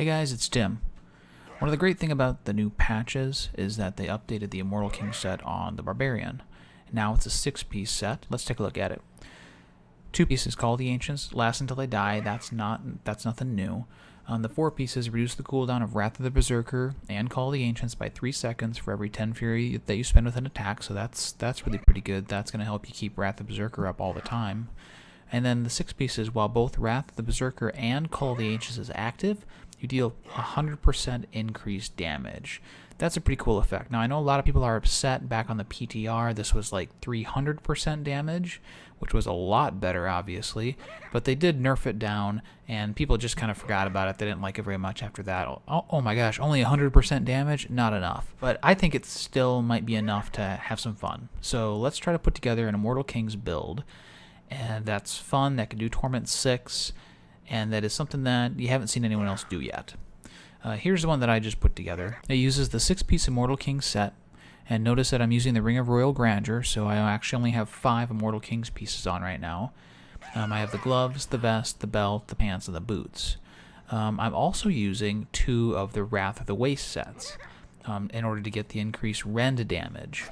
Hey guys, it's Tim. One of the great things about the new patches is that they updated the Immortal King set on the Barbarian. Now it's a 6-piece set. Let's take a look at it. 2 pieces call the Ancients, last until they die. That's nothing new. The 4 pieces reduce the cooldown of Wrath of the Berserker and call the Ancients by 3 seconds for every 10 Fury that you spend with an attack, so that's really pretty good. That's going to help you keep Wrath of the Berserker up all the time. And then the 6 pieces, while both Wrath of the Berserker and Call of the Ancients is active, you deal 100% increased damage. That's a pretty cool effect. Now, I know a lot of people are upset. Back on the PTR, this was like 300% damage, which was a lot better, obviously. But they did nerf it down, and people just kind of forgot about it. They didn't like it very much after that. Oh my gosh, only 100% damage? Not enough. But I think it still might be enough to have some fun. So let's try to put together an Immortal Kings build. And that's fun. That can do Torment 6. And that is something that you haven't seen anyone else do yet. Here's the one that I just put together. It uses the 6-piece Immortal King set. And notice that I'm using the Ring of Royal Grandeur, so I actually only have 5 Immortal Kings pieces on right now. I have the gloves, the vest, the belt, the pants, and the boots. I'm also using 2 of the Wrath of the Waste sets in order to get the increased rend damage.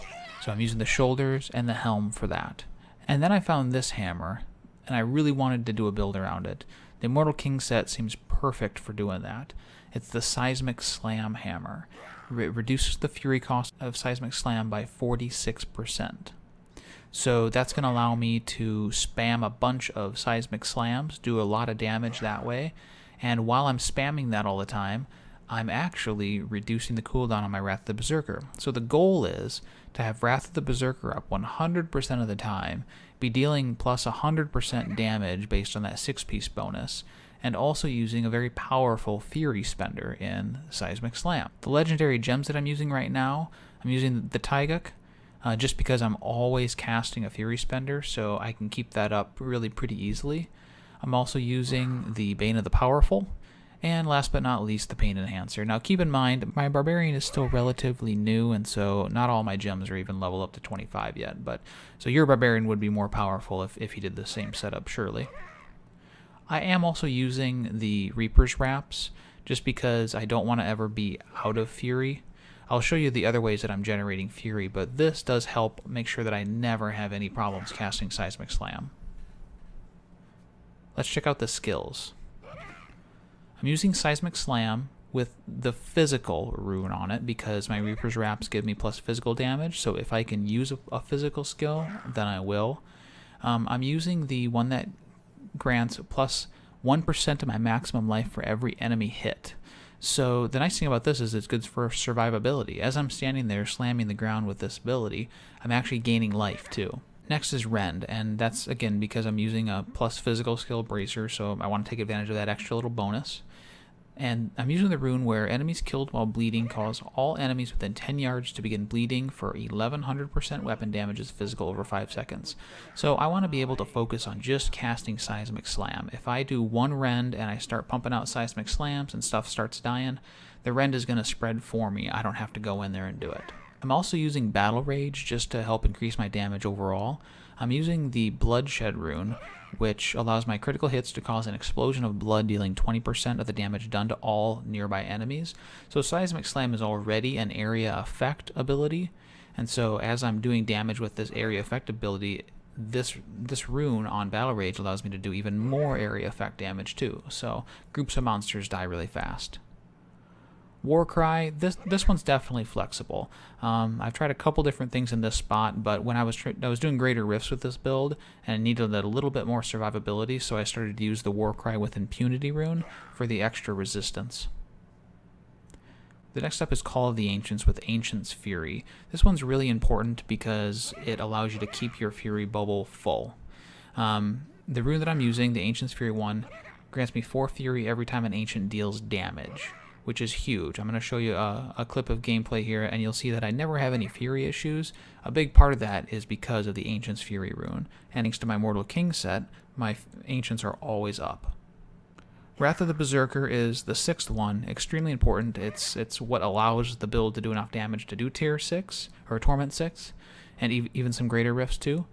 So I'm using the shoulders and the helm for that. And then I found this hammer, and I really wanted to do a build around it. The Immortal King set seems perfect for doing that. It's the Seismic Slam hammer. It reduces the fury cost of Seismic Slam by 46%. So that's going to allow me to spam a bunch of Seismic Slams, do a lot of damage that way, and while I'm spamming that all the time, I'm actually reducing the cooldown on my Wrath of the Berserker. So the goal is to have Wrath of the Berserker up 100% of the time, be dealing plus 100% damage based on that 6-piece bonus, and also using a very powerful Fury Spender in Seismic Slam. The legendary gems that I'm using right now, I'm using the Taiguk, just because I'm always casting a Fury Spender, so I can keep that up really pretty easily. I'm also using the Bane of the Powerful, and last but not least, the Pain Enhancer. Now keep in mind, my Barbarian is still relatively new, and so not all my gems are even level up to 25 yet, so your Barbarian would be more powerful if he did the same setup, surely. I am also using the Reaper's Wraps, just because I don't want to ever be out of Fury. I'll show you the other ways that I'm generating Fury, but this does help make sure that I never have any problems casting Seismic Slam. Let's check out the skills. I'm using Seismic Slam with the physical rune on it because my Reaper's Wraps give me plus physical damage, so if I can use a physical skill, then I will. I'm using the one that grants plus 1% of my maximum life for every enemy hit. So the nice thing about this is it's good for survivability. As I'm standing there slamming the ground with this ability, I'm actually gaining life too. Next is Rend, and that's again because I'm using a plus physical skill Bracer, so I want to take advantage of that extra little bonus. And I'm using the rune where enemies killed while bleeding cause all enemies within 10 yards to begin bleeding for 1100% weapon damage as physical over 5 seconds. So I want to be able to focus on just casting Seismic Slam. If I do one Rend and I start pumping out Seismic Slams and stuff starts dying, the Rend is going to spread for me. I don't have to go in there and do it. I'm also using Battle Rage just to help increase my damage overall. I'm using the Bloodshed rune, which allows my critical hits to cause an explosion of blood, dealing 20% of the damage done to all nearby enemies. So Seismic Slam is already an area effect ability, and so as I'm doing damage with this area effect ability, this rune on Battle Rage allows me to do even more area effect damage too. So groups of monsters die really fast. Warcry, this one's definitely flexible. I've tried a couple different things in this spot, but when I was doing greater rifts with this build, and it needed a little bit more survivability, so I started to use the Warcry with Impunity rune for the extra resistance. The next up is Call of the Ancients with Ancient's Fury. This one's really important because it allows you to keep your Fury bubble full. The rune that I'm using, the Ancient's Fury one, grants me 4 Fury every time an Ancient deals damage, which is huge. I'm going to show you a clip of gameplay here, and you'll see that I never have any Fury issues. A big part of that is because of the Ancient's Fury rune. And thanks to my Immortal King set, my Ancients are always up. Wrath of the Berserker is the 6th one, extremely important. It's what allows the build to do enough damage to do Tier 6, or Torment 6, and even some greater rifts too.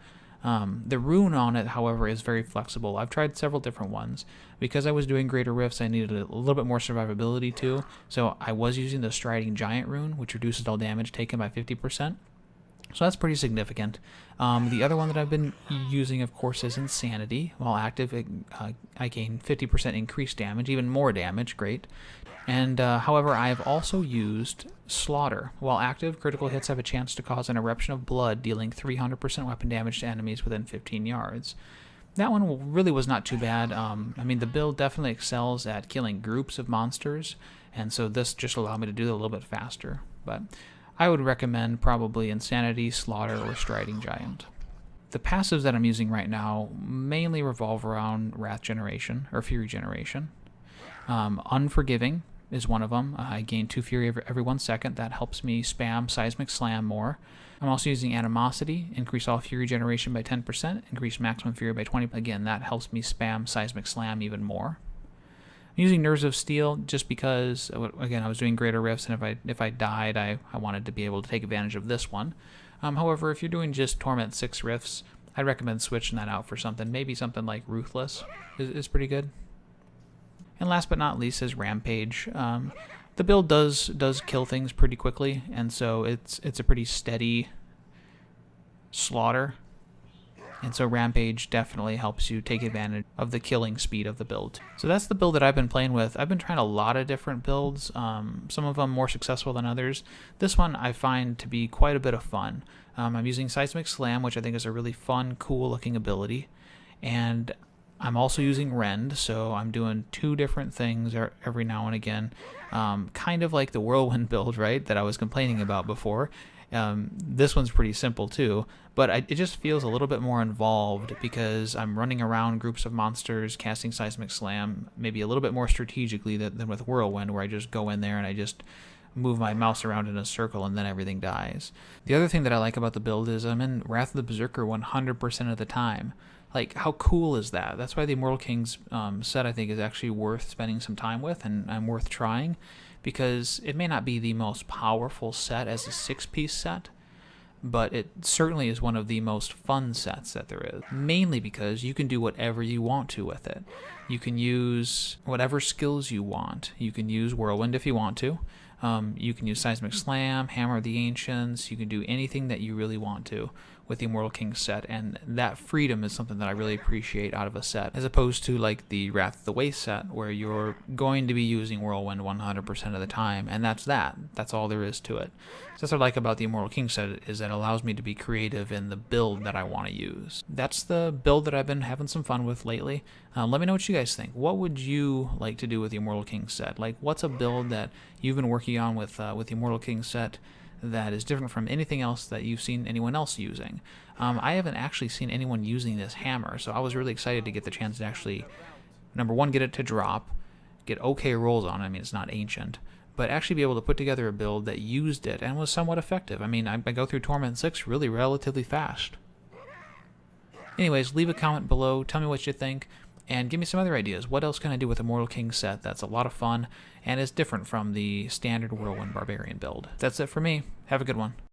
The rune on it, however, is very flexible. I've tried several different ones. Because I was doing greater rifts, I needed a little bit more survivability too, so I was using the Striding Giant rune, which reduces all damage taken by 50%. So that's pretty significant. The other one that I've been using, of course, is Insanity. While active, I gain 50% increased damage, even more damage, great. And however, I've also used Slaughter. While active, critical hits have a chance to cause an eruption of blood, dealing 300% weapon damage to enemies within 15 yards. That one really was not too bad. I mean, the build definitely excels at killing groups of monsters, and so this just allowed me to do it a little bit faster. But I would recommend probably Insanity, Slaughter, or Striding Giant. The passives that I'm using right now mainly revolve around Wrath Generation, or Fury Generation. Unforgiving is one of them. I gain 2 Fury every 1 second. That helps me spam Seismic Slam more. I'm also using Animosity, increase all Fury Generation by 10%, increase maximum Fury by 20%. Again, that helps me spam Seismic Slam even more. I'm using Nerves of Steel just because, again, I was doing greater rifts, and if I died, I wanted to be able to take advantage of this one. However, if you're doing just Torment 6 rifts, I'd recommend switching that out for something. Maybe something like Ruthless is pretty good. And last but not least is Rampage. The build does kill things pretty quickly, and so it's a pretty steady slaughter. And so Rampage definitely helps you take advantage of the killing speed of the build. So that's the build that I've been playing with. I've been trying a lot of different builds, some of them more successful than others. This one I find to be quite a bit of fun. I'm using Seismic Slam, which I think is a really fun, cool looking ability. And I'm also using Rend, so I'm doing 2 different things every now and again. Kind of like the Whirlwind build, right, that I was complaining about before. This one's pretty simple too, but it just feels a little bit more involved because I'm running around groups of monsters, casting Seismic Slam, maybe a little bit more strategically than with Whirlwind, where I just go in there and I just move my mouse around in a circle and then everything dies. The other thing that I like about the build is I'm in Wrath of the Berserker 100% of the time. Like, how cool is that? That's why the Immortal Kings set, I think, is actually worth spending some time with, and worth trying, because it may not be the most powerful set as a 6-piece set, but it certainly is one of the most fun sets that there is, mainly because you can do whatever you want to with it. You can use whatever skills you want. You can use Whirlwind if you want to. You can use Seismic Slam, Hammer of the Ancients. You can do anything that you really want to with the Immortal Kings set, and that freedom is something that I really appreciate out of a set, as opposed to like the Wrath of the Waste set, where you're going to be using Whirlwind 100% of the time, and that's all there is to it. So that's what I like about the Immortal Kings set, is that it allows me to be creative in the build that I want to use. That's the build that I've been having some fun with lately. Let me know what you guys think. What would you like to do with the Immortal Kings set? Like, what's a build that you've been working on with the Immortal Kings set that is different from anything else that you've seen anyone else using? I haven't actually seen anyone using this hammer, so I was really excited to get the chance to actually, number one, get it to drop, get okay rolls on it. I mean, it's not ancient, but actually be able to put together a build that used it and was somewhat effective. I mean, I go through Torment 6 really relatively fast. Anyways, leave a comment below, tell me what you think, and give me some other ideas. What else can I do with a Immortal King set that's a lot of fun and is different from the standard Whirlwind Barbarian build? That's it for me. Have a good one.